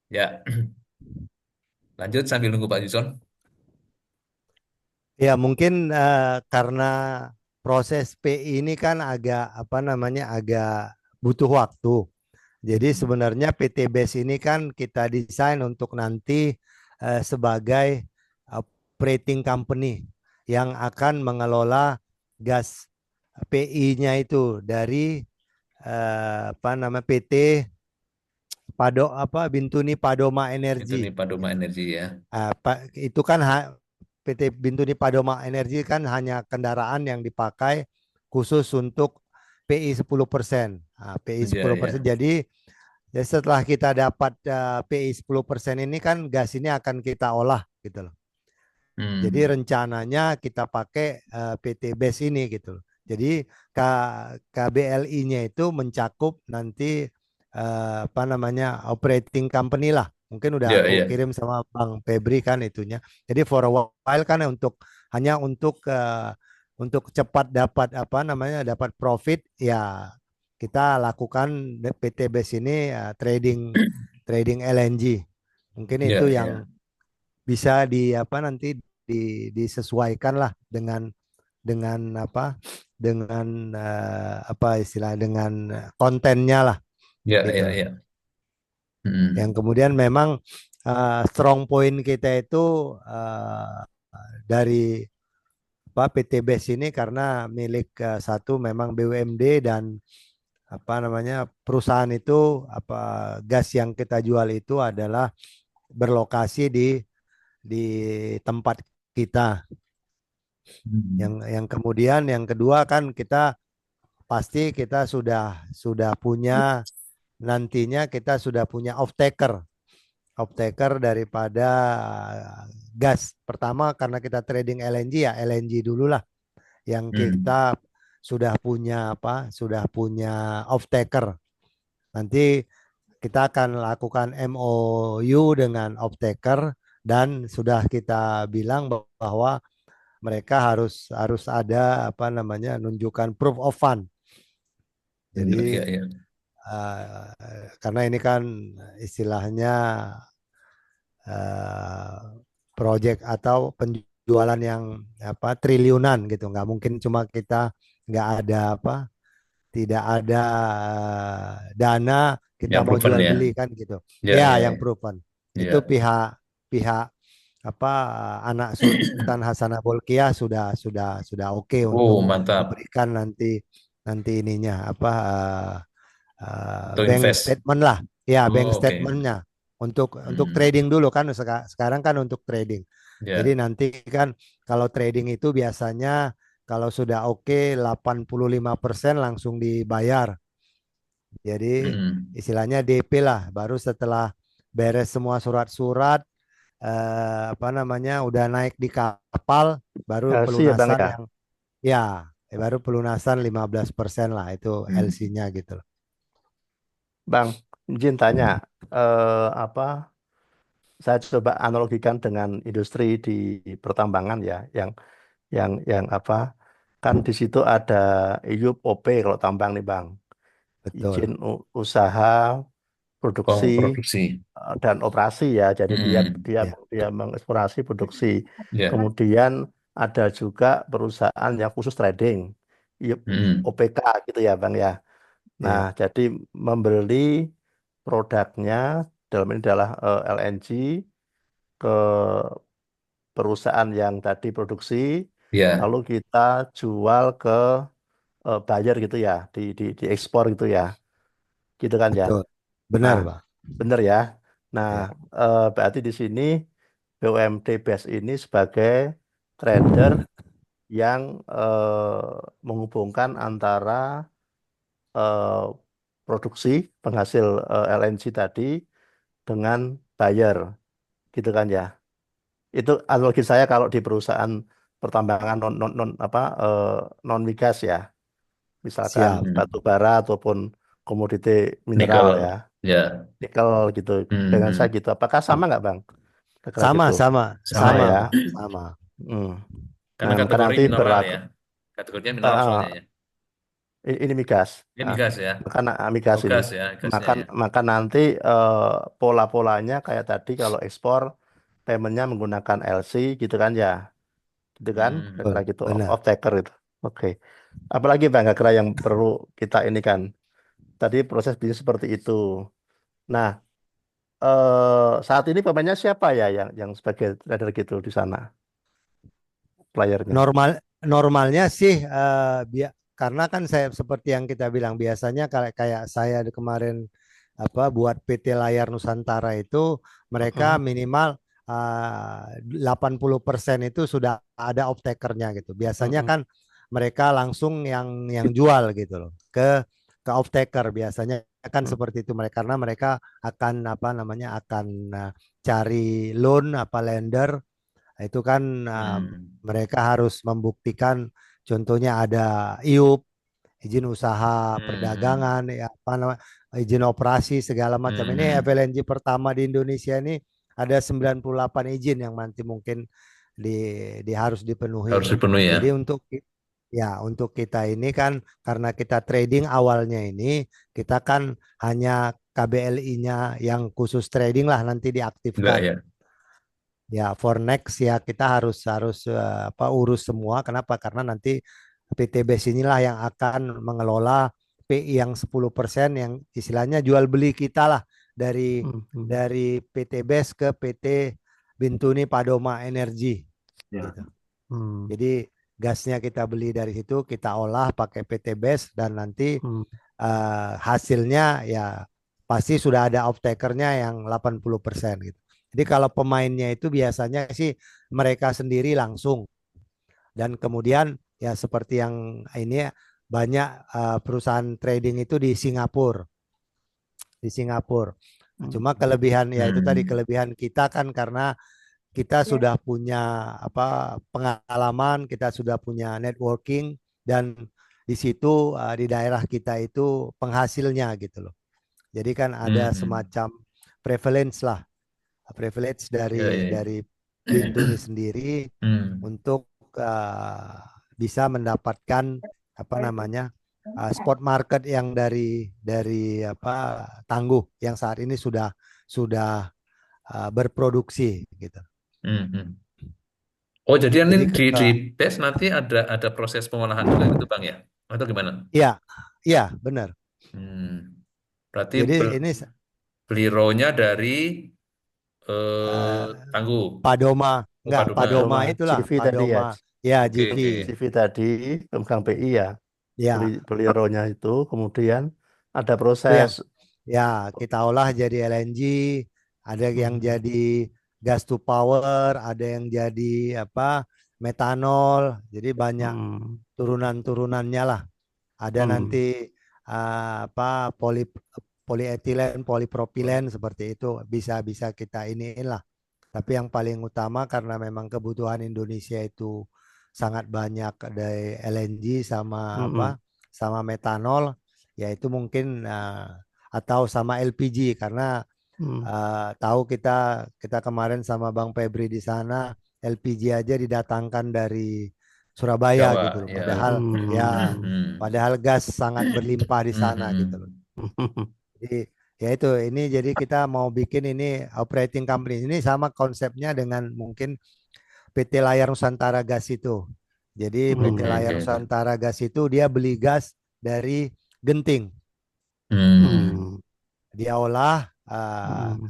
Ya, lanjut sambil nunggu Pak Yuson. Ya mungkin karena proses PI ini kan agak apa namanya agak butuh waktu. Jadi Hmm. sebenarnya PT BES ini kan kita desain untuk nanti sebagai operating company yang akan mengelola gas PI-nya itu dari apa nama PT Bintuni Padoma Itu Energi. nih Padoma Energi ya. Itu kan PT Bintuni Padoma Energi kan hanya kendaraan yang dipakai khusus untuk PI 10%. PI Ya, 10%. ya. Jadi setelah kita dapat PI 10% ini kan gas ini akan kita olah gitu loh. Jadi Hmm. rencananya kita pakai PT BES ini gitu loh. Jadi KBLI-nya itu mencakup nanti apa namanya operating company lah. Mungkin udah Ya, aku ya. kirim sama Bang Febri kan itunya. Jadi for a while kan hanya untuk cepat dapat apa namanya dapat profit ya kita lakukan PT BES ini trading trading LNG. Mungkin itu Ya, yang ya. bisa apa nanti disesuaikan lah dengan apa dengan apa istilah dengan kontennya lah Ya, gitu ya, loh. ya. Hmm. Yang kemudian memang strong point kita itu uh, dari apa PT BES ini karena milik satu memang BUMD dan apa namanya perusahaan itu apa gas yang kita jual itu adalah berlokasi di tempat kita. Hmm. Yang kemudian yang kedua kan kita pasti kita sudah punya nantinya kita sudah punya off-taker daripada gas. Pertama karena kita trading LNG ya LNG dulu lah yang Hmm. kita sudah punya apa sudah punya off-taker. Nanti kita akan lakukan MOU dengan off-taker dan sudah kita bilang bahwa mereka harus harus ada apa namanya nunjukkan proof of fund. Ya, Jadi ya. karena ini kan istilahnya eh, project atau penjualan yang apa triliunan gitu. Nggak mungkin cuma kita nggak ada apa tidak ada dana kita Yang mau proven jual ya. beli kan gitu. Ya, Ya ya, yang ya. proven itu Ya. pihak apa anak Sultan Hasanah Bolkiah sudah oke untuk Oh, mantap. memberikan nanti nanti ininya apa Untuk bank invest. statement lah ya bank Oh, oke. statementnya untuk Hmm. trading dulu kan sekarang kan untuk trading jadi Ya. nanti kan kalau trading itu biasanya kalau sudah oke 85% langsung dibayar jadi Hmm. istilahnya DP lah baru setelah beres semua surat-surat apa namanya udah naik di kapal baru LC ya Bang pelunasan ya. yang ya baru pelunasan 15% lah itu Hmm. LC-nya gitu loh. Bang, izin tanya, apa? Saya coba analogikan dengan industri di pertambangan ya, yang apa? Kan di situ ada IUP OP kalau tambang nih Bang, izin Betul. usaha, produksi Oh, produksi. dan operasi ya. Jadi dia Hmm. dia Ya, dia mengeksplorasi produksi. Ya. Kemudian ada juga perusahaan yang khusus trading, IUP Hmm. OPK gitu ya Bang ya. Nah, ya, jadi membeli produknya dalam ini adalah LNG ke perusahaan yang tadi produksi, Ya. lalu kita jual ke buyer gitu ya, diekspor gitu ya, gitu kan ya. betul. Nah, Benar, Pak. bener ya. Nah, Ya, berarti di sini BUMD Base ini sebagai trader yang menghubungkan antara eh, produksi penghasil LNG tadi dengan buyer, gitu kan ya. Itu analogi saya kalau di perusahaan pertambangan non non non apa non migas ya, misalkan siap. Hmm. batu bara ataupun komoditi mineral ya, Nikel. Ya. nikel gitu. Hmm. Dengan saya Hmm. gitu. Apakah sama nggak Bang? Kira-kira Sama, gitu. sama, Sama Sama sama, ya. ya. sama. Hmm. Karena Nah, maka kategori nanti mineral berlaku ya. Kategorinya eh, mineral eh, soalnya ya. Ini migas. Ini Nah, gas ya. migas Oh, ini. gas ya, gasnya Maka ya. maka nanti pola-polanya kayak tadi kalau ekspor paymentnya menggunakan LC gitu kan ya, gitu kan? Hmm. Kira-kira Betul, gitu, benar. off taker itu. Oke. Apalagi Bang kira yang perlu kita ini kan. Tadi proses bisnis seperti itu. Nah, saat ini pemainnya siapa ya yang sebagai trader gitu di sana, playernya? Normalnya sih karena kan saya seperti yang kita bilang biasanya kayak kayak saya kemarin buat PT Layar Nusantara itu mereka Mm-mm. minimal 80% itu sudah ada off-takernya gitu. Biasanya Mm-mm. kan mereka langsung yang jual gitu loh ke off-taker biasanya kan Mm. seperti itu mereka karena mereka akan akan cari loan lender itu kan Hmm. mereka harus membuktikan contohnya ada IUP, izin usaha Hmm. perdagangan, ya apa namanya, izin operasi segala macam. Hmm. Ini Hmm. FLNG pertama di Indonesia ini ada 98 izin yang nanti mungkin di, harus dipenuhi. Harus dipenuhi ya. Jadi untuk kita ini kan karena kita trading awalnya ini kita kan hanya KBLI-nya yang khusus trading lah nanti Enggak diaktifkan. ya. Ya, for next ya kita harus harus urus semua. Kenapa? Karena nanti PTBS inilah yang akan mengelola PI yang 10% yang istilahnya jual beli kita lah dari Mm-mm. dari PTBS ke PT Bintuni Padoma Energi Ya. gitu. Mm. Jadi gasnya kita beli dari situ, kita olah pakai PTBS dan nanti Mm. hasilnya ya pasti sudah ada off-takernya yang 80% gitu. Jadi kalau pemainnya itu biasanya sih mereka sendiri langsung dan kemudian ya seperti yang ini ya, banyak perusahaan trading itu di Singapura. Cuma Mm. kelebihan ya itu tadi Hmm. kelebihan kita kan karena kita sudah punya pengalaman, kita sudah punya networking dan di situ di daerah kita itu penghasilnya gitu loh. Jadi kan ada Hmm. semacam prevalence lah, privilege Ya, dari ya, ya. Bintuni sendiri Hmm. untuk bisa mendapatkan spot market yang dari tangguh yang saat ini sudah berproduksi gitu. Hmm. Hmm. Oh, jadi ini Jadi di base nanti ada proses pengolahan juga gitu Bang ya? Atau gimana? iya, iya benar. Hmm. Berarti Jadi ini beli raw-nya dari eh, Tangguh. Padoma, Oh, enggak Paduma. Padoma Padoma itulah CV tadi ya, Padoma ya Oke, GV oke. CV tadi pemegang PI ya, beli ya. beli RO-nya itu, kemudian ada Itu proses. ya kita olah jadi LNG, ada yang Hmm. jadi gas to power, ada yang jadi metanol. Jadi banyak Hmm. turunan-turunannya lah. Ada nanti Hmm. apa polietilen, polipropilen seperti itu bisa bisa kita iniin lah. Tapi yang paling utama karena memang kebutuhan Indonesia itu sangat banyak dari LNG sama Hmm. sama metanol, yaitu mungkin atau sama LPG karena Hmm. tahu kita kita kemarin sama Bang Febri di sana LPG aja didatangkan dari Surabaya gitu Jawa, loh. ya. Padahal ya Hmm. padahal gas sangat berlimpah di sana gitu loh. Hmm. Hmm. Jadi ya itu ini jadi kita mau bikin ini operating company ini sama konsepnya dengan mungkin PT Layar Nusantara Gas itu. Jadi PT Oke, Layar oke, oke. Nusantara Gas itu dia beli gas dari Genting. Hmm. Hmm. Dia olah Hmm.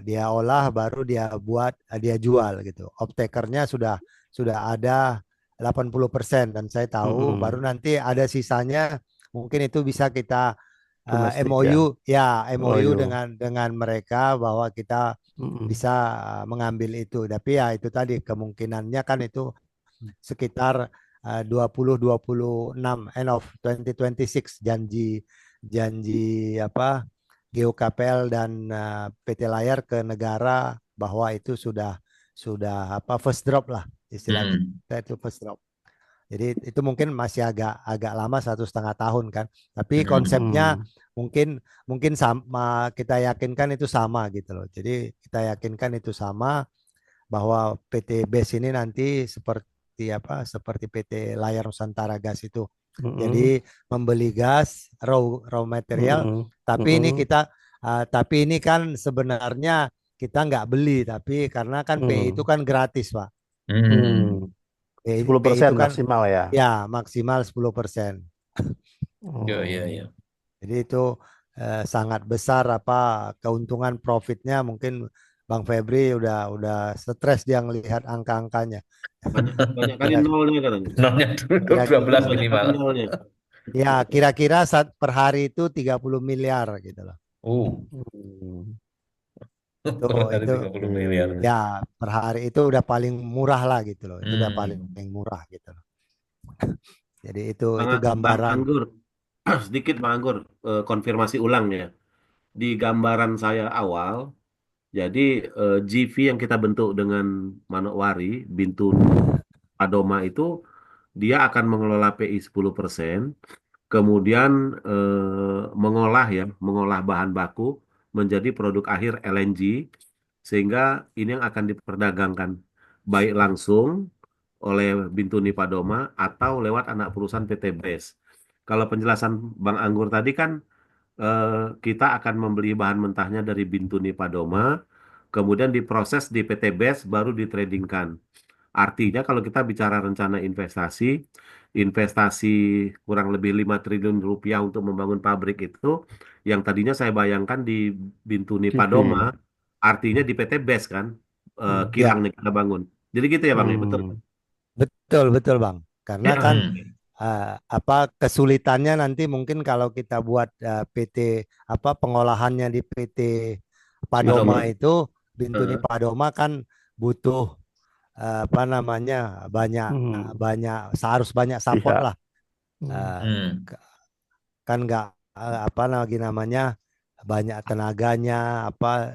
dia olah baru dia buat dia jual gitu. Optakernya sudah ada 80% dan saya tahu baru Hmm. nanti ada sisanya mungkin itu bisa kita Domestik ya. MOU ya Oh MOU yo. dengan mereka bahwa kita Hmm. bisa mengambil itu. Tapi ya itu tadi kemungkinannya kan itu sekitar 2026 end of 2026 janji janji GOKPL dan PT Layar ke negara bahwa itu sudah first drop lah istilah Hmm. kita itu first drop. Jadi itu mungkin masih agak agak lama 1,5 tahun kan. Tapi konsepnya Hmm. mungkin mungkin sama kita yakinkan itu sama gitu loh. Jadi kita yakinkan itu sama bahwa PT BES ini nanti seperti PT Layar Nusantara Gas itu. Mm-mm. Jadi membeli gas, raw material, Mm-mm. tapi ini Mm-mm. kita tapi ini kan sebenarnya kita nggak beli, tapi karena kan PI itu Mm. kan gratis, Pak. Hmm. Hmm. PI 10% itu kan maksimal ya. ya maksimal 10%. Ya, ya, Hmm. ya. Jadi itu sangat besar apa keuntungan profitnya, mungkin Bang Febri udah stres dia ngelihat angka-angkanya. Banyak banyak kali Ya, nolnya katanya. Nolnya dulu kira 12 Banyak kali minimal. nolnya. ya kira-kira per hari itu 30 miliar gitu loh. Uh, Hmm. Itu per hari itu 30 Iya, iya, miliar. iya. ya per hari itu udah paling murah lah gitu loh. Itu udah paling Hmm. murah gitu loh. Jadi Bang, itu Bang gambaran. Anggur, sedikit Bang Anggur, konfirmasi ulang ya. Di gambaran saya awal, jadi GV yang kita bentuk dengan Manokwari, Bintun Padoma itu, dia akan mengelola PI 10%, kemudian mengolah bahan baku menjadi produk akhir LNG, sehingga ini yang akan diperdagangkan baik langsung oleh Bintuni Padoma atau lewat anak perusahaan PT BES. Kalau penjelasan Bang Anggur tadi kan eh, kita akan membeli bahan mentahnya dari Bintuni Padoma, kemudian diproses di PT BES baru ditradingkan. Artinya kalau kita bicara rencana investasi, investasi kurang lebih 5 triliun rupiah untuk membangun pabrik itu, yang tadinya saya bayangkan di Bintuni Padoma, GV. artinya di PT BES kan, Hmm. Ya, kilangnya kita bangun. Jadi gitu ya Bang ya, betul. Hmm. betul betul Bang. Karena kan Hmm. apa kesulitannya nanti mungkin kalau kita buat PT apa pengolahannya di PT Padoma Padoma. itu Bintuni Heeh. Padoma kan butuh apa namanya banyak Hmm. banyak harus banyak support Pihak. lah. Hmm. Eh, Hmm. kan nggak apa lagi namanya banyak tenaganya apa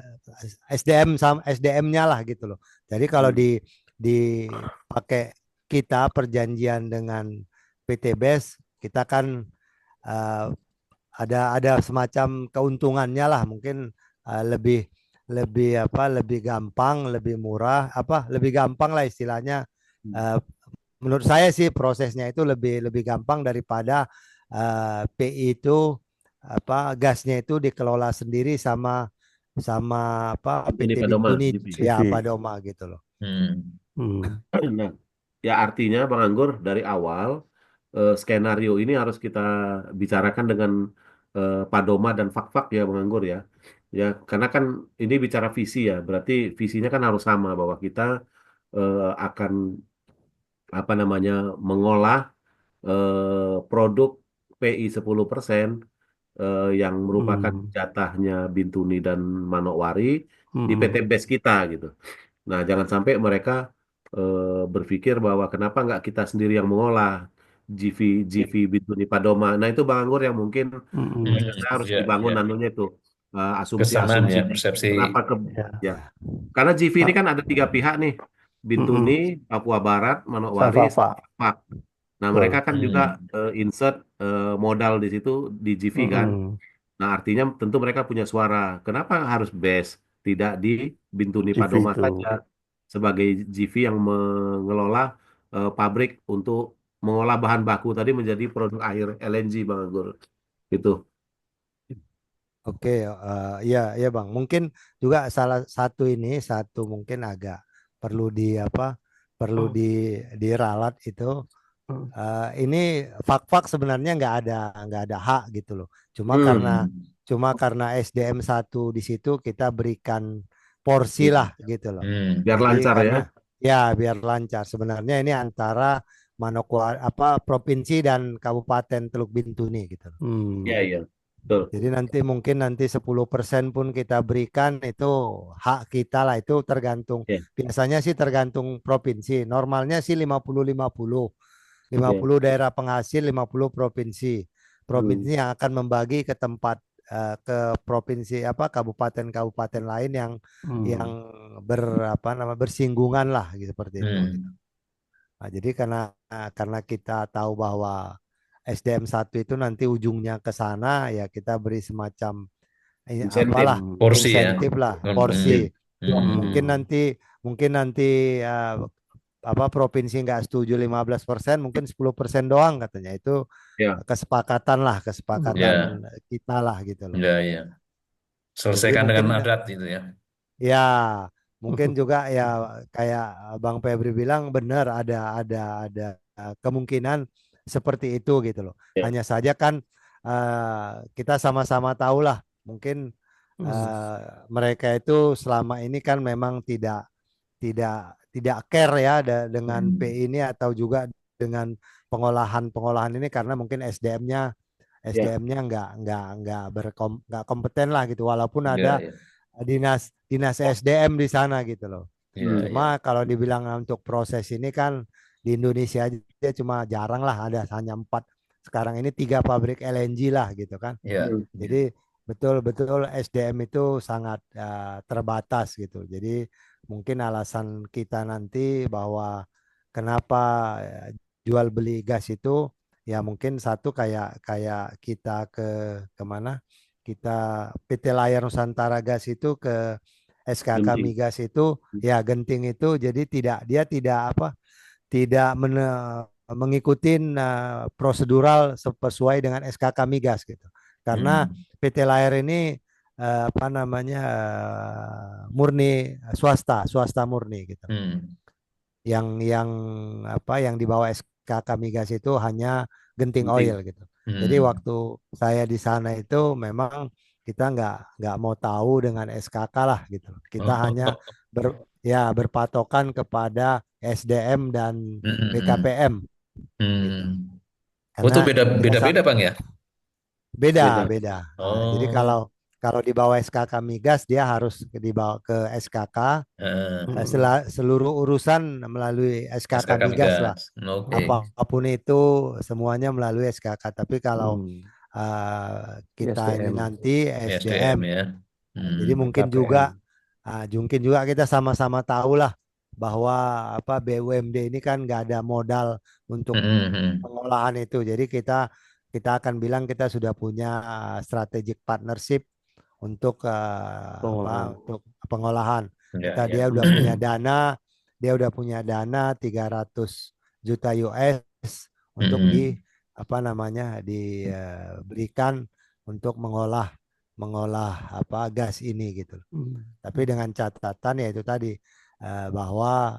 SDM sama SDM-nya lah gitu loh. Jadi kalau Hmm. dipakai kita perjanjian dengan PT BES kita kan eh, ada semacam keuntungannya lah mungkin lebih lebih apa lebih gampang lebih murah apa lebih gampang lah istilahnya. Eh, menurut saya sih prosesnya itu lebih lebih gampang daripada PI itu apa gasnya itu dikelola sendiri sama sama apa Ini PT Padoma, Bintuni GP. ya GV. Padoma gitu loh. Hmm. Hmm. Nah, ya artinya Bang Anggur dari awal skenario ini harus kita bicarakan dengan Padoma dan fak-fak ya Bang Anggur ya. Ya, karena kan ini bicara visi ya, berarti visinya kan harus sama bahwa kita akan apa namanya mengolah produk PI 10% yang merupakan Hmm. jatahnya Bintuni dan Manokwari di PT Hmm. BES kita gitu. Nah, jangan sampai mereka berpikir bahwa kenapa nggak kita sendiri yang mengolah GV GV Bintuni Padoma. Nah, itu Bang Anggur yang mungkin Hmm. Hmm. menurut saya harus Ya, dibangun ya. anunya itu Kesamaan asumsi-asumsi ya persepsi. kenapa ke Ya. ya. Karena GV ini Ah, kan ada tiga pihak nih, Bintuni, mm-mm. Papua Barat, Manokwari, Sama sama Pak. Pak. Nah, mereka Betul. kan juga Hmm. insert modal di situ di GV kan. Mm-mm. Nah, artinya tentu mereka punya suara. Kenapa harus BES, tidak di Bintuni GV Padoma itu. saja sebagai GV yang mengelola pabrik untuk mengolah bahan baku tadi menjadi produk akhir LNG, Bang Anggur. Itu. Oke, iya iya Bang. Mungkin juga salah satu ini satu mungkin agak perlu di apa perlu diralat itu. Ini fak-fak sebenarnya nggak ada hak gitu loh. Hmm. Cuma karena SDM satu di situ kita berikan porsi Iya. lah gitu loh. Hmm. Biar Jadi lancar ya. karena ya biar lancar. Sebenarnya ini antara Manokwari apa provinsi dan Kabupaten Teluk Bintuni gitu loh. Iya, Hmm. iya. Betul. Jadi mungkin nanti 10% pun kita berikan itu hak kita lah itu tergantung. Ya, Biasanya sih tergantung provinsi. Normalnya sih 50-50. lima ya. puluh daerah penghasil, 50 provinsi. Provinsi Hmm. yang akan membagi ke tempat ke provinsi apa kabupaten-kabupaten lain yang Hmm. apa nama bersinggungan lah gitu seperti itu gitu. Hmm. Nah, jadi karena kita tahu bahwa SDM satu itu nanti ujungnya ke sana ya kita beri semacam Insentif. apalah Hmm. Porsi ya. insentif lah Hmm. porsi. Ya. Mungkin Hmm. nanti mungkin nanti eh, apa provinsi nggak setuju 15%, mungkin 10% doang katanya. Itu Ya, kesepakatan lah, Ya, kesepakatan kita lah gitu loh. ya, ya. Jadi Selesaikan mungkin dengan adat itu ya. ya mungkin juga ya kayak Bang Febri bilang benar, ada kemungkinan seperti itu gitu loh. Ya. Hanya saja kan kita sama-sama tahu lah mungkin Hmm. eh, mereka itu selama ini kan memang tidak care ya dengan P Hmm. ini atau juga dengan pengolahan ini karena mungkin SDM-nya ya, SDM-nya nggak kompeten lah gitu, walaupun ada Ya, ya, dinas dinas SDM di sana gitu loh. ya, Cuma ya, kalau dibilang untuk proses ini kan di Indonesia aja cuma jarang lah, ada hanya 4 sekarang ini, 3 pabrik LNG lah gitu kan. ya, Hmm. Jadi betul-betul SDM itu sangat terbatas gitu. Jadi mungkin alasan kita nanti bahwa kenapa jual beli gas itu ya mungkin satu kayak kayak kita kemana, kita PT Layar Nusantara Gas itu ke SKK Genting. Migas itu ya Genting itu, jadi dia tidak apa, tidak mengikuti prosedural sesuai dengan SKK Migas gitu. Karena Hmm. PT Layar ini apa namanya murni swasta murni gitu. Hmm. Yang apa yang di bawah SKK Migas itu hanya Genting Genting. Oil gitu. Jadi Hmm. waktu saya di sana itu memang kita nggak mau tahu dengan SKK lah gitu. Kita hanya Oh. berpatokan kepada SDM dan Hmm. Hmm. Hmm. BKPM gitu. Hmm. Oh, Karena itu beda ya beda beda Bang ya. beda Beda. beda. Nah, jadi Oh. kalau kalau di bawah SKK Migas dia harus dibawa ke SKK, Eh, Hmm. seluruh urusan melalui SKK SKK Migas lah. Migas. Oke. Apapun itu semuanya melalui SKK. Tapi kalau Hmm. kita ini ISDM, nanti SDM SDM, ya. jadi Hmm. BKPM. mungkin juga kita sama-sama tahu lah bahwa apa BUMD ini kan nggak ada modal untuk Hmm. Hmm. pengolahan itu. Jadi kita akan bilang kita sudah punya strategic partnership untuk Pengolahan. untuk pengolahan. Ya, Dia ya. udah punya dana, 300 juta US untuk di Hmm. apa namanya diberikan untuk mengolah mengolah apa gas ini gitu. Hmm. Tapi dengan catatan ya itu tadi bahwa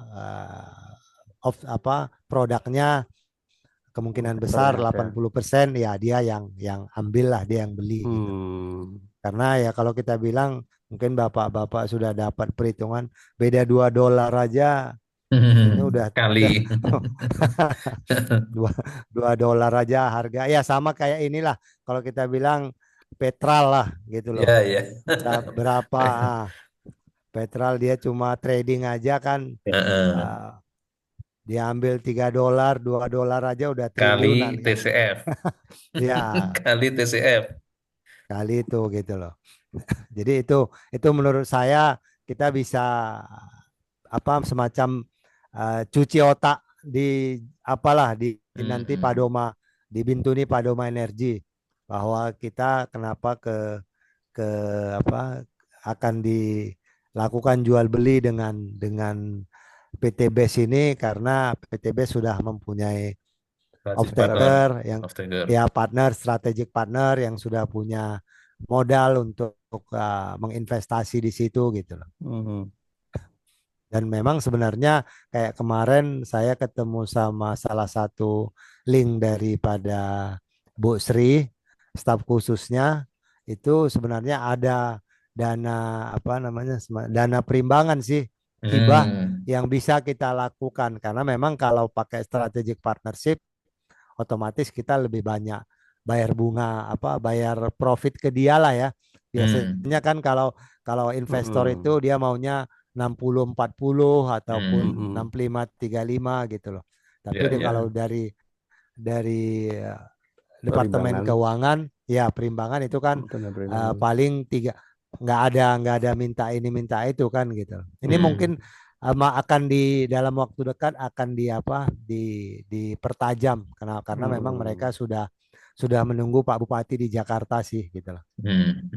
apa produknya kemungkinan besar Sektornya ada. 80% ya dia yang ambil lah, dia yang beli gitu. Hmm. Karena ya kalau kita bilang mungkin bapak-bapak sudah dapat perhitungan beda $2 aja ini Hmm. Kali. udah dua $2 aja harga ya, sama kayak inilah kalau kita bilang Petral lah gitu loh. Ya, ya. Berapa Petral dia cuma trading aja kan, Heeh. ah, dia ambil $3 $2 aja udah triliunan Kali kan. TCF. Ya Kali TCF. kali itu gitu loh. Jadi itu menurut saya kita bisa apa semacam cuci otak di apalah di nanti Hmm. Padoma, di Bintuni Padoma Energi, bahwa kita kenapa ke apa akan dilakukan jual beli dengan PT BES ini, karena PT BES sudah mempunyai Strategic partner. off-taker yang Off taker. ya partner, strategic partner yang sudah punya modal untuk menginvestasi di situ gitu loh. Hmm. Dan memang sebenarnya kayak kemarin saya ketemu sama salah satu link daripada Bu Sri, staf khususnya, itu sebenarnya ada dana apa namanya dana perimbangan sih, hibah Hmm. yang bisa kita lakukan, karena memang kalau pakai strategic partnership otomatis kita lebih banyak bayar bunga apa bayar profit ke dia lah ya. Hmm. Biasanya kan kalau kalau investor Hmm. itu dia maunya 60-40 ataupun Hmm. 65-35 gitu loh. Tapi Ya, kalau ya. dari Departemen Perimbangan, Keuangan ya perimbangan itu kan dana perimbangan. paling tiga, nggak ada minta ini minta itu kan gitu. Ini Hmm. mungkin akan di dalam waktu dekat akan di apa dipertajam karena memang mereka Hmm. sudah menunggu Pak Bupati di Jakarta sih gitu loh. Hmm.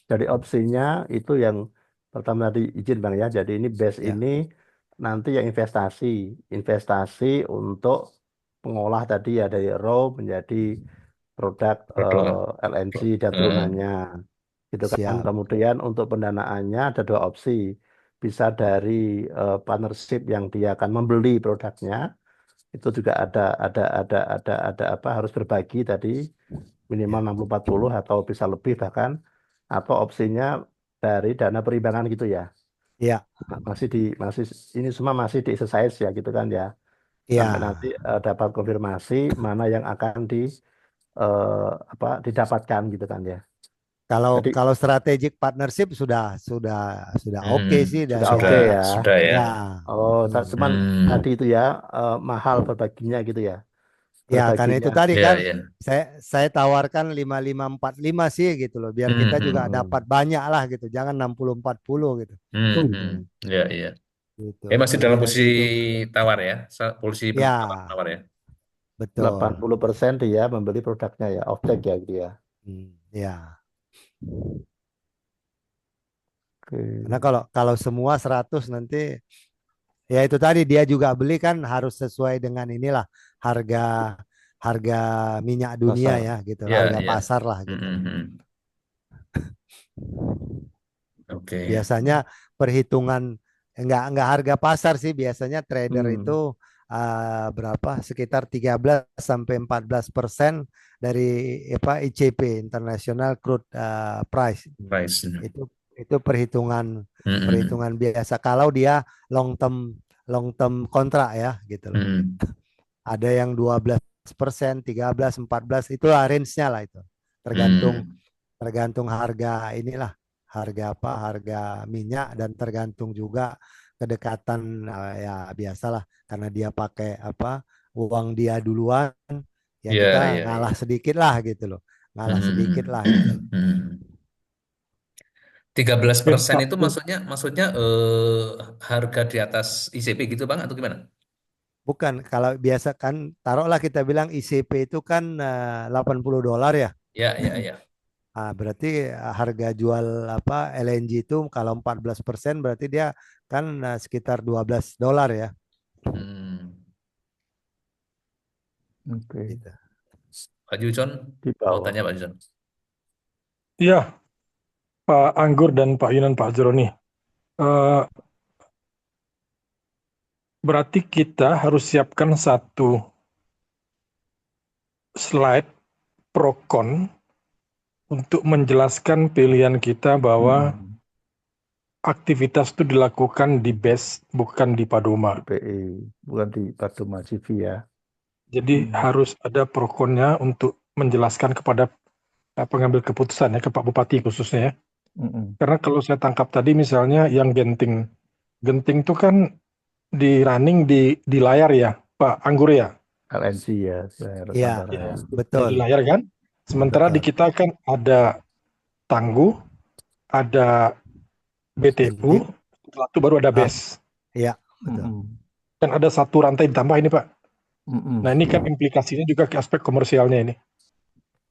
Jadi opsinya itu yang pertama tadi izin Bang ya. Jadi ini base Ya. ini nanti yang investasi untuk pengolah tadi ya dari raw menjadi produk Produk. LNG dan turunannya gitu kan. Siap. Kemudian untuk pendanaannya ada dua opsi. Bisa dari partnership yang dia akan membeli produknya, itu juga ada apa harus berbagi tadi minimal Ya. 60-40 atau bisa lebih bahkan, atau opsinya dari dana perimbangan gitu ya. Ya. Masih ini semua masih di exercise ya gitu kan ya. Sampai nanti Ya. dapat konfirmasi mana yang akan apa didapatkan gitu kan ya. Kalau Jadi kalau strategic partnership sudah oke Hmm, sih sudah dari oke sudah, ya. sudah ya. ya. Oh, Hmm. cuman tadi Hmm, itu ya mahal berbaginya gitu ya. Ya, karena Berbaginya. itu tadi ya, kan ya. saya tawarkan 5545 sih gitu loh, biar Hmm, kita juga hmm, dapat Mm-mm. banyak lah gitu. Jangan 60-40 gitu. Mm-mm. ya, ya. Gitu. Masih dalam Kira-kira posisi gitu. tawar ya, posisi Ya, tawar ya. betul. 80% dia membeli produknya ya, offtake ya gitu ya. Ya. Karena Oke. kalau kalau semua 100 nanti ya itu tadi dia juga beli kan harus sesuai dengan inilah harga harga minyak dunia Pasar. ya gitu, Ya, harga ya. pasar lah Hmm, gitu. hmm, hmm. Oke. Biasanya perhitungan enggak harga pasar sih, biasanya trader itu Hmm. berapa sekitar 13 sampai 14% dari apa ICP International Crude Price. Price. Itu perhitungan Hmm, hmm, perhitungan biasa kalau dia long term kontrak ya gitu loh. hmm. Ada yang 12%, 13, 14 itu range-nya lah itu. Tergantung Hmm, tergantung harga inilah, harga apa, harga minyak dan tergantung juga kedekatan ya biasalah karena dia pakai apa uang dia duluan ya ya, kita ya, ngalah ya. sedikit lah gitu loh. Ngalah sedikit Hmm, lah gitu. hmm, hmm. 13% Pak, itu maksudnya harga di atas ICP gitu Bang atau gimana? Bukan, kalau biasa kan taruhlah kita bilang ICP itu kan $80 ya. Ya, ya, ya. Berarti harga jual apa LNG itu kalau 14% berarti dia kan sekitar $12 ya. Hmm. Oke. Gitu. Pak Jujon Di mau bawah. tanya Pak Jujon. iya Pak Anggur dan Pak Yunan Pak Jroni. Eh, Berarti kita harus siapkan satu slide pro con untuk menjelaskan pilihan kita bahwa Mm-mm. aktivitas itu dilakukan di BES bukan di Padoma. Di PE, bukan di Padoma CV ya. Jadi harus ada pro connya untuk menjelaskan kepada pengambil keputusan ya, ke Pak Bupati khususnya ya. Mm-mm. Karena kalau saya tangkap tadi misalnya yang genting, genting itu kan di running di layar ya, Pak Anggur ya. LNC ya, saya Iya, Nusantara ya. betul. Di layar kan. Sementara di Betul. kita kan ada Tangguh, ada BTU, Genting. setelah itu baru ada Ah, BES. iya, betul. Mm-mm. Kan ada satu rantai ditambah ini Pak. Mm-mm. Nah ini kan implikasinya juga ke aspek komersialnya ini.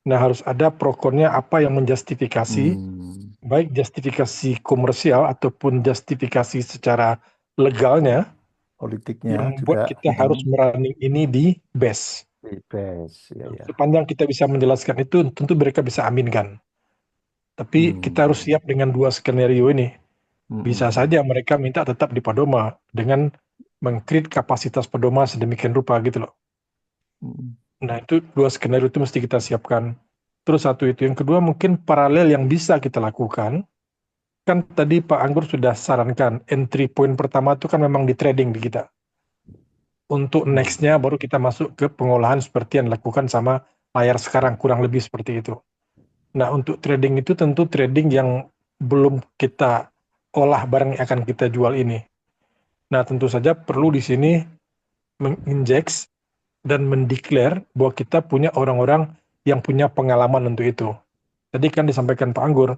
Nah harus ada prokonnya apa yang menjustifikasi, Hmm. baik justifikasi komersial ataupun justifikasi secara legalnya Politiknya yang juga membuat kita harus merunning ini di BES. bebas ya ya. Sepanjang kita bisa menjelaskan itu, tentu mereka bisa aminkan. Tapi kita harus siap dengan dua skenario ini. Bisa Mm-mm. saja mereka minta tetap di Padoma dengan mengcreate kapasitas Padoma sedemikian rupa gitu loh. Mm-mm. Nah itu dua skenario itu mesti kita siapkan. Terus satu itu. Yang kedua mungkin paralel yang bisa kita lakukan. Kan tadi Pak Anggur sudah sarankan entry point pertama itu kan memang di trading di kita. Untuk nextnya baru kita masuk ke pengolahan seperti yang dilakukan sama layar sekarang kurang lebih seperti itu. Nah untuk trading itu tentu trading yang belum kita olah barang yang akan kita jual ini. Nah tentu saja perlu di sini menginjek dan mendeklar bahwa kita punya orang-orang yang punya pengalaman untuk itu. Tadi kan disampaikan Pak Anggur,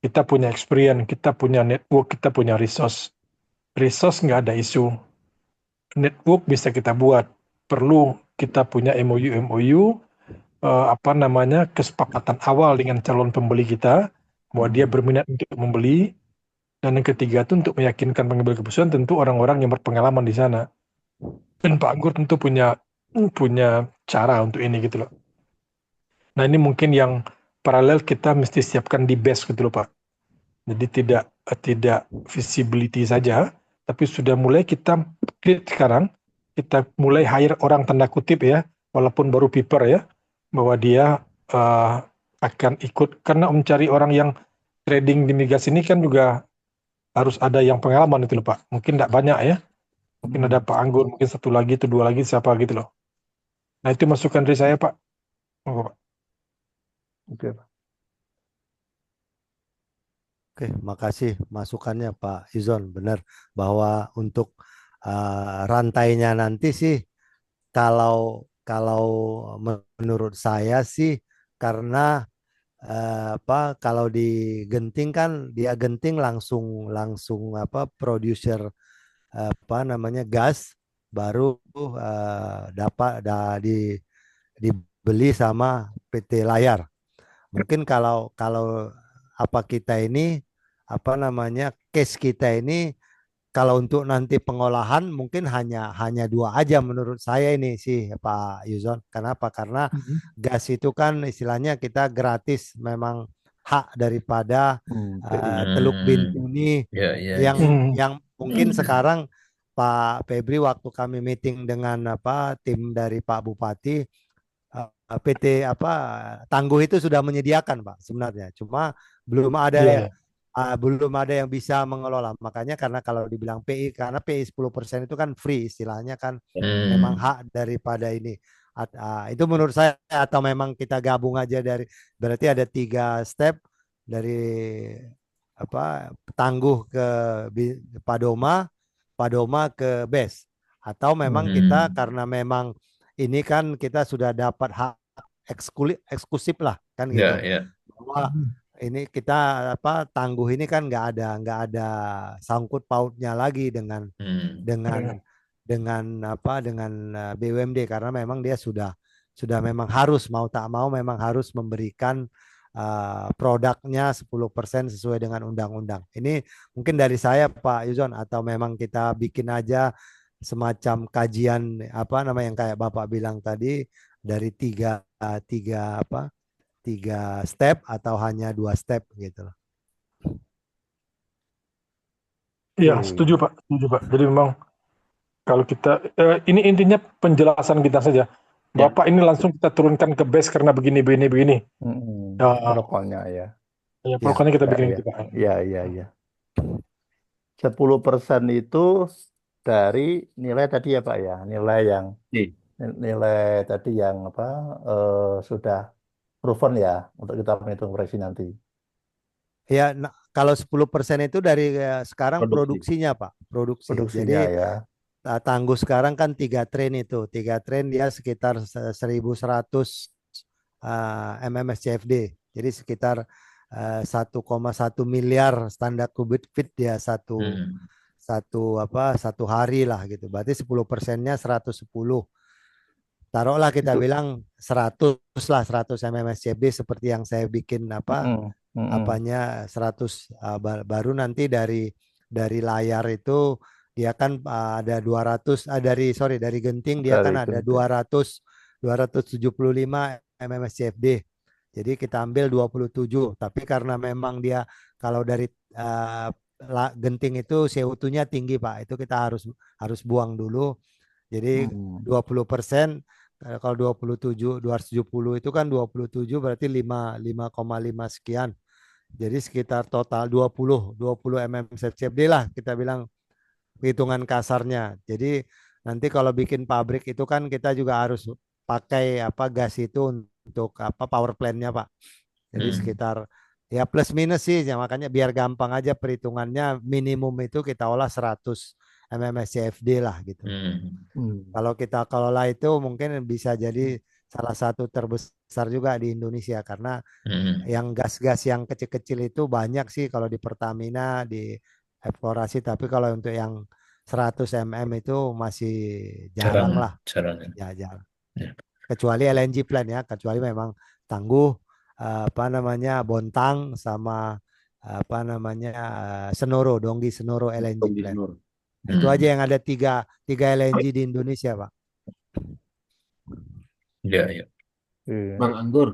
kita punya experience, kita punya network, kita punya resource. Resource nggak ada isu. Network bisa kita buat. Perlu kita punya MOU, kesepakatan awal dengan calon pembeli kita, bahwa dia berminat untuk membeli, Dan yang ketiga itu untuk meyakinkan pengambil keputusan tentu orang-orang yang berpengalaman di sana. Dan Pak Anggur tentu punya punya cara untuk ini gitu loh. Nah ini mungkin yang paralel kita mesti siapkan di base gitu loh Pak. Jadi tidak visibility saja, tapi sudah mulai kita create sekarang, kita mulai hire orang tanda kutip ya, walaupun baru paper ya, bahwa dia akan ikut, karena mencari orang yang trading di migas ini kan juga harus ada yang pengalaman itu loh Pak. Mungkin tidak banyak ya, mungkin ada Pak Anggur, mungkin satu lagi atau dua lagi siapa gitu loh. Nah itu masukan dari saya Pak. Monggo, Pak. Oke, Pak. Oke, makasih masukannya Pak Izon. Benar bahwa untuk rantainya nanti sih kalau menurut saya sih karena kalau di Genting kan dia Genting langsung produser gas baru dapat dibeli sama PT Layar. Mungkin kalau kita ini case kita ini kalau untuk nanti pengolahan mungkin hanya dua aja menurut saya ini sih Pak Yuzon. Kenapa? Karena gas itu kan istilahnya kita gratis, memang hak daripada Teluk Bintuni Ya, ya, yang ya. mungkin sekarang Pak Febri waktu kami meeting dengan tim dari Pak Bupati, PT Tangguh itu sudah menyediakan Pak sebenarnya, cuma belum ada Iya, ya. belum ada yang bisa mengelola. Makanya karena kalau dibilang PI, karena PI 10% itu kan free istilahnya kan, memang hak daripada ini. Itu menurut saya, atau memang kita gabung aja berarti ada 3 step dari Tangguh ke Padoma, Padoma ke BES, atau memang kita karena memang ini kan kita sudah dapat hak eksklusif lah kan gitu. Ya, ya. Bahwa ini kita Tangguh ini kan nggak ada sangkut pautnya lagi dengan BUMD, karena memang dia sudah memang harus mau tak mau memang harus memberikan produknya 10% sesuai dengan undang-undang. Ini mungkin dari saya Pak Yuzon, atau memang kita bikin aja semacam kajian yang kayak Bapak bilang tadi dari tiga step atau hanya 2 step gitu loh. Iya, setuju Pak. Jadi memang kalau kita ini intinya penjelasan kita saja. Bapak ini langsung kita turunkan ke base karena begini. Protokolnya ya. Ya, pokoknya kita bikin Ya, itu Pak. ya. 10% itu dari nilai tadi ya Pak ya, nilai tadi yang sudah proven ya untuk kita menghitung proyeksi nanti. Ya, kalau 10% itu dari sekarang produksinya Pak, Produksinya Jadi ya. Tangguh sekarang kan 3 train itu, 3 train dia sekitar 1.100 MMSCFD. Jadi sekitar 1,1 miliar standar kubik feet dia satu hari lah gitu. Berarti 10%-nya 110. Taruhlah kita bilang 100 MMSCFD seperti yang saya bikin 100 baru nanti dari Layar itu dia kan ada 200 dari Genting dia kan ada 275 MMSCFD. Jadi kita ambil 27, tapi karena memang dia kalau dari Genting itu CO2-nya tinggi Pak, itu kita harus buang dulu. Jadi 20%, kalau 270 itu kan 27 berarti 5,5 sekian. Jadi sekitar total 20 MMSCFD lah kita bilang hitungan kasarnya. Jadi nanti kalau bikin pabrik itu kan kita juga harus pakai gas itu untuk power plant-nya Pak. Jadi sekitar ya plus minus sih ya, makanya biar gampang aja perhitungannya, minimum itu kita olah 100 MMSCFD lah gitu. Kalau kita kelola itu mungkin bisa jadi salah satu terbesar juga di Indonesia, karena yang gas-gas yang kecil-kecil itu banyak sih kalau di Pertamina, di eksplorasi, tapi kalau untuk yang 100 mm itu masih jarang lah. Ya, jarang. Ya. Kecuali LNG plant ya, kecuali memang Tangguh, Bontang sama apa namanya Senoro, Donggi Senoro LNG Tunggu plant. Nur. Itu aja Hmm. yang ada tiga LNG di Indonesia, Pak. Ya, ya. Iya. Bang Anggur,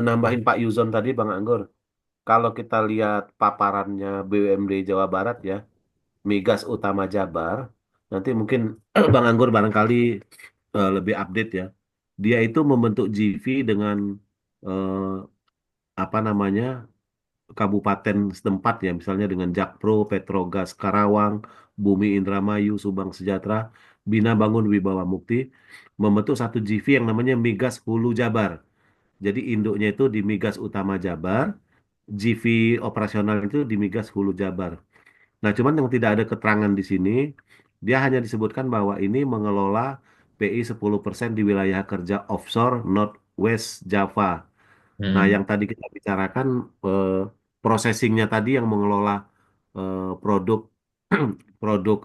nambahin Pak Yuzon tadi, Bang Anggur. Kalau kita lihat paparannya BUMD Jawa Barat ya, Migas Utama Jabar, nanti mungkin Bang Anggur barangkali lebih update ya. Dia itu membentuk JV dengan eh, apa namanya kabupaten setempat ya, misalnya dengan Jakpro, Petrogas Karawang, Bumi Indramayu, Subang Sejahtera, Bina Bangun Wibawa Mukti, membentuk satu JV yang namanya Migas Hulu Jabar. Jadi induknya itu di Migas Utama Jabar, JV operasional itu di Migas Hulu Jabar. Nah, cuman yang tidak ada keterangan di sini, dia hanya disebutkan bahwa ini mengelola PI 10% di wilayah kerja offshore Northwest Java. Nah, Hmm. yang tadi kita bicarakan processingnya tadi yang mengelola produk produk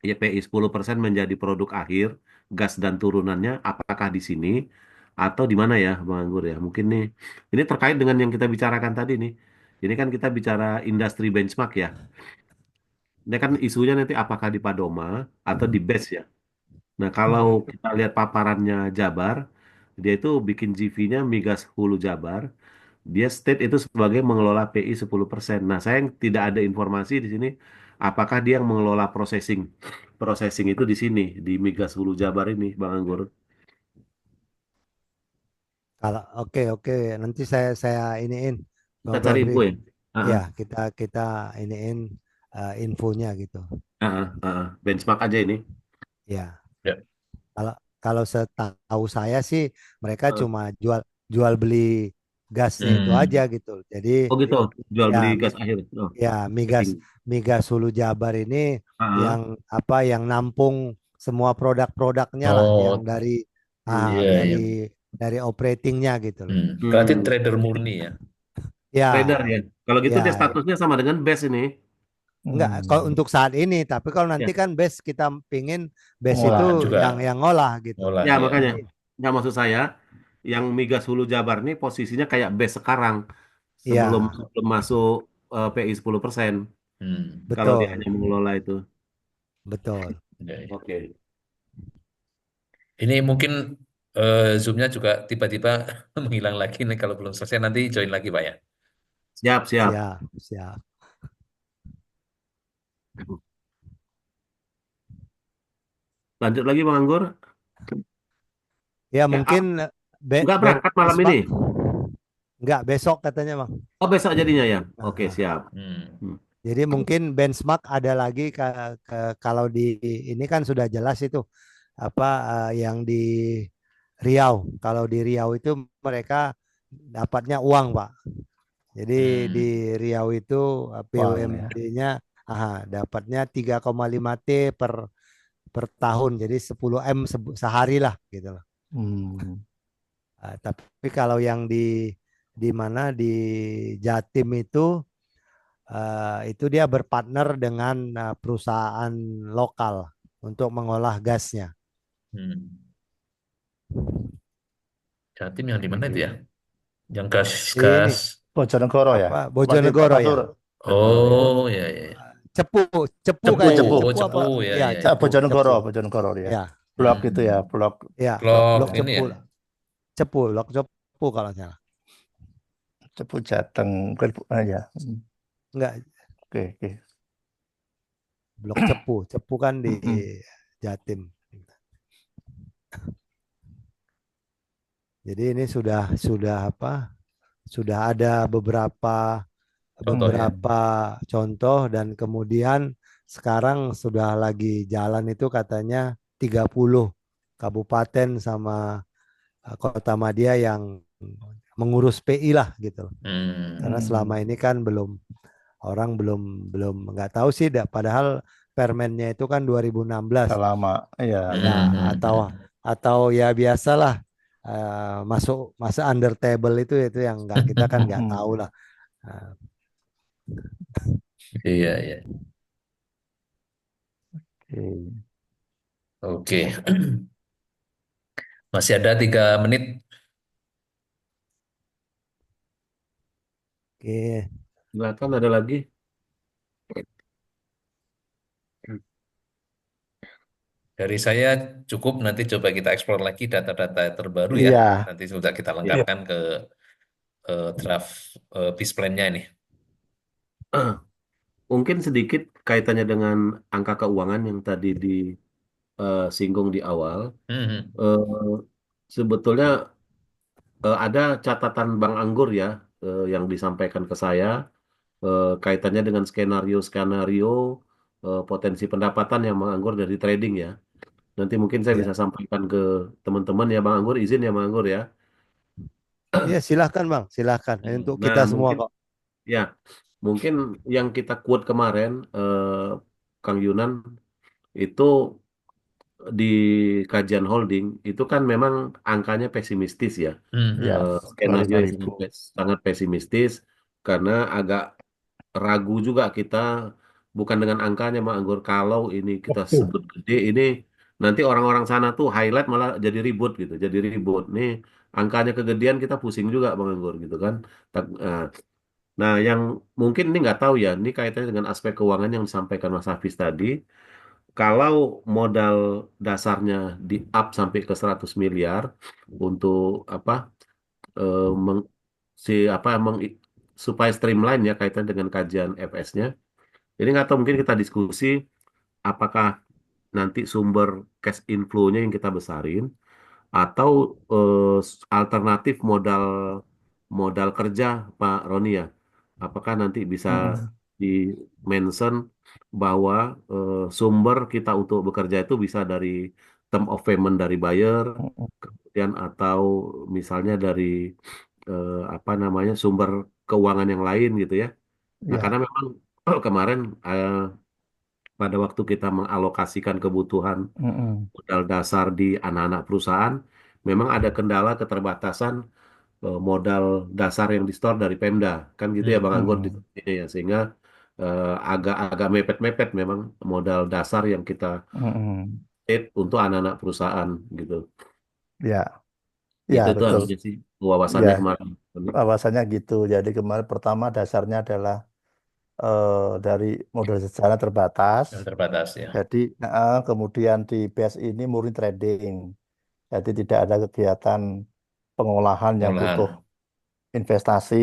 YPI 10% menjadi produk akhir, gas dan turunannya, apakah di sini atau di mana ya, Bang Anggur ya? Mungkin nih, ini terkait dengan yang kita bicarakan tadi nih. Ini kan kita bicara industri benchmark ya. Ini kan isunya nanti apakah di Padoma atau di BES ya. Nah, kalau kita lihat paparannya Jabar, dia itu bikin GV-nya Migas Hulu Jabar. Dia state itu sebagai mengelola PI 10%. Nah, saya yang tidak ada informasi di sini, apakah dia yang mengelola processing. Processing itu di sini, di Migas Hulu Jabar ini, Bang Anggur. Kalau oke oke nanti saya iniin Kita Bang cari Febri. info ya. Ah, Ya, ah, kita iniin infonya gitu. benchmark aja ini. Ya, Ya. kalau kalau setahu saya sih mereka Ah, cuma jual jual beli gasnya itu aja Hmm. gitu. Jadi oh gitu, jual ya beli gas akhir. Oh, ya migas shipping. migas Hulu Jabar ini Ah, yang apa yang nampung semua produk-produknya lah yang Oh, dari iya, dari iya. operatingnya gitu loh. Hmm. Berarti hmm, trader murni ya. trader Ya, ya. Kalau gitu dia ya. statusnya sama dengan BES ini. Enggak, kalau Hmm. untuk saat ini, tapi kalau nanti Ya, kan base kita pingin base itu Ngolah. Juga yang ngolah gitu. ngolah ya ya. makanya. Jadi Nggak maksud saya, yang Migas Hulu Jabar ini posisinya kayak BES sekarang. Sebelum ya sebelum masuk PI 10%. Hmm. Kalau dia hanya betul, mengelola itu. betul. Ya, ya. Oke. Ini mungkin Zoom-nya juga tiba-tiba menghilang lagi nih kalau belum selesai nanti join lagi Pak ya. Siap, siap. Siap, siap. Lanjut lagi Bang Anggur. Ya Ya, mungkin nggak berangkat malam ini. benchmark enggak besok katanya Bang. Oh, besok jadinya ya. Oke, Nah, siap. Hmm. Hmm. jadi mungkin benchmark ada lagi kalau di ini kan sudah jelas itu apa yang di Riau. Kalau di Riau itu mereka dapatnya uang Pak. Jadi di Hmm. Riau itu Uang ya. BUMD-nya dapatnya 3,5 T per tahun. Jadi 10 M sehari lah gitu loh. Hmm. Tapi kalau yang di mana di Jatim itu dia berpartner dengan perusahaan lokal untuk mengolah gasnya. Hmm. Jatim yang di mana itu ya? Oke. Yang gas Ini gas. Bojonegoro ya. apa Masih Bojonegoro ya. Pasur. Bojonegoro ya. Oh ya ya. Ya. Cepu, cepu Cepu, kayaknya. Cepu. oh Cepu apa? cepu ya Ya, ya ya. cepu, Bojonegoro, cepu. Bojonegoro dia. Ya, Blok itu ya, Hmm. blok ya. blok Blok ya. ini Cepu, ya. cepu, lok cepu kalau nggak salah. Cepu Jateng. Ya. Enggak, Oke, oke. Blok Cepu. Cepu kan di Mm-mm. Jatim. Jadi ini sudah apa? Sudah ada Contoh ya. beberapa contoh dan kemudian sekarang sudah lagi jalan itu katanya 30 kabupaten sama kota Madia yang mengurus PI lah gitu. Karena Hmm. selama ini kan orang belum belum nggak tahu sih padahal permennya itu kan 2016 Udah lama. Iya, ya iya. atau ya biasalah masuk masa under table itu yang nggak kita kan nggak tahu Mm-mm. lah. Nah, Iya iya. Oke. Oke. Masih ada 3 menit. Oke, Silakan ada lagi. Dari saya cukup, nanti coba kita eksplor lagi data-data terbaru ya. Iya, Nanti sudah kita Iya. lengkapkan ke draft peace plan-nya ini. Mungkin sedikit kaitannya dengan angka keuangan yang tadi disinggung di awal. Mhm. Eh, Sebetulnya ada catatan Bang Anggur ya yang disampaikan ke saya kaitannya dengan skenario-skenario potensi pendapatan yang Bang Anggur dari trading ya. Nanti mungkin saya Ya, bisa sampaikan ke teman-teman ya Bang Anggur, izin ya Bang Anggur ya. ya silahkan Bang, silahkan. Ini untuk Nah, kita semua mungkin kok. ya, mungkin yang kita quote kemarin Kang Yunan itu di kajian holding itu kan memang angkanya pesimistis ya. ya, Mhm. Skenario yang 25.000. sangat pesimistis karena agak ragu juga kita bukan dengan angkanya Mak Anggur kalau ini kita Betul. sebut gede ini nanti orang-orang sana tuh highlight malah jadi ribut gitu jadi ribut nih angkanya kegedean kita pusing juga Bang Anggur gitu kan. Nah, nah, yang mungkin ini nggak tahu ya ini kaitannya dengan aspek keuangan yang disampaikan Mas Hafiz tadi kalau modal dasarnya di up sampai ke 100 miliar untuk apa eh, meng, si apa supaya streamline ya kaitan dengan kajian FS-nya. Jadi nggak tahu mungkin kita diskusi apakah nanti sumber cash inflow-nya yang kita besarin atau alternatif modal modal kerja Pak Roni ya. Apakah nanti bisa Mm-mm. di mention bahwa sumber kita untuk bekerja itu bisa dari term of payment dari buyer, Mm-mm. kemudian atau misalnya dari apa namanya sumber keuangan yang lain gitu ya. Nah, Ya, karena memang kemarin pada waktu kita mengalokasikan kebutuhan mm-mm. modal dasar di anak-anak perusahaan, memang ada kendala keterbatasan modal dasar yang di-store dari Pemda. Kan gitu ya Bang Mhm. Anggur di Mm-mm. sini ya. Sehingga agak-agak mepet-mepet memang modal dasar yang kita Mm-mm. state untuk anak-anak perusahaan gitu. Ya, ya Itu betul. anunya sih wawasannya Ya, kemarin. alasannya gitu. Jadi kemarin pertama dasarnya adalah dari modal sejarah terbatas. Yang terbatas ya. Jadi kemudian di base ini murni trading. Jadi tidak ada kegiatan pengolahan yang butuh Pengolahan. investasi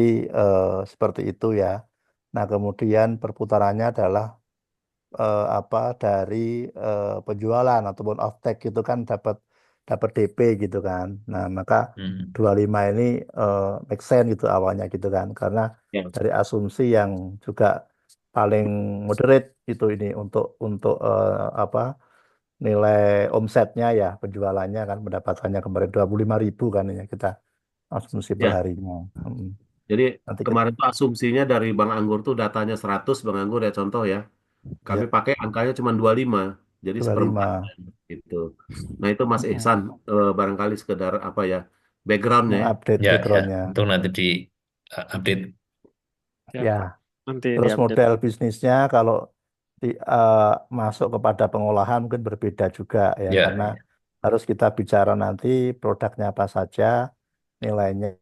seperti itu ya. Nah, kemudian perputarannya adalah apa dari penjualan ataupun offtake itu kan dapat dapat DP gitu kan. Nah, maka Mhm. 25 ini make sense gitu awalnya gitu kan. Karena Ya, dari asumsi yang juga paling moderate itu ini untuk apa nilai omsetnya ya penjualannya kan pendapatannya kemarin 25.000 kan ya kita asumsi per ya. harinya. Mm. Jadi Nanti kita kemarin tuh asumsinya dari Bang Anggur tuh datanya 100 Bang Anggur ya contoh ya. Kami ya pakai angkanya cuma 25, jadi 25. seperempatnya gitu. Nah itu Mas Mm-mm. Ihsan barangkali sekedar apa ya backgroundnya ya. Mengupdate Ya, ya. backgroundnya. Untuk nanti di update. Siap, Ya, Pak. Nanti terus diupdate. model bisnisnya kalau di, masuk kepada pengolahan mungkin berbeda juga ya Ya, karena ya. harus kita bicara nanti produknya apa saja, nilainya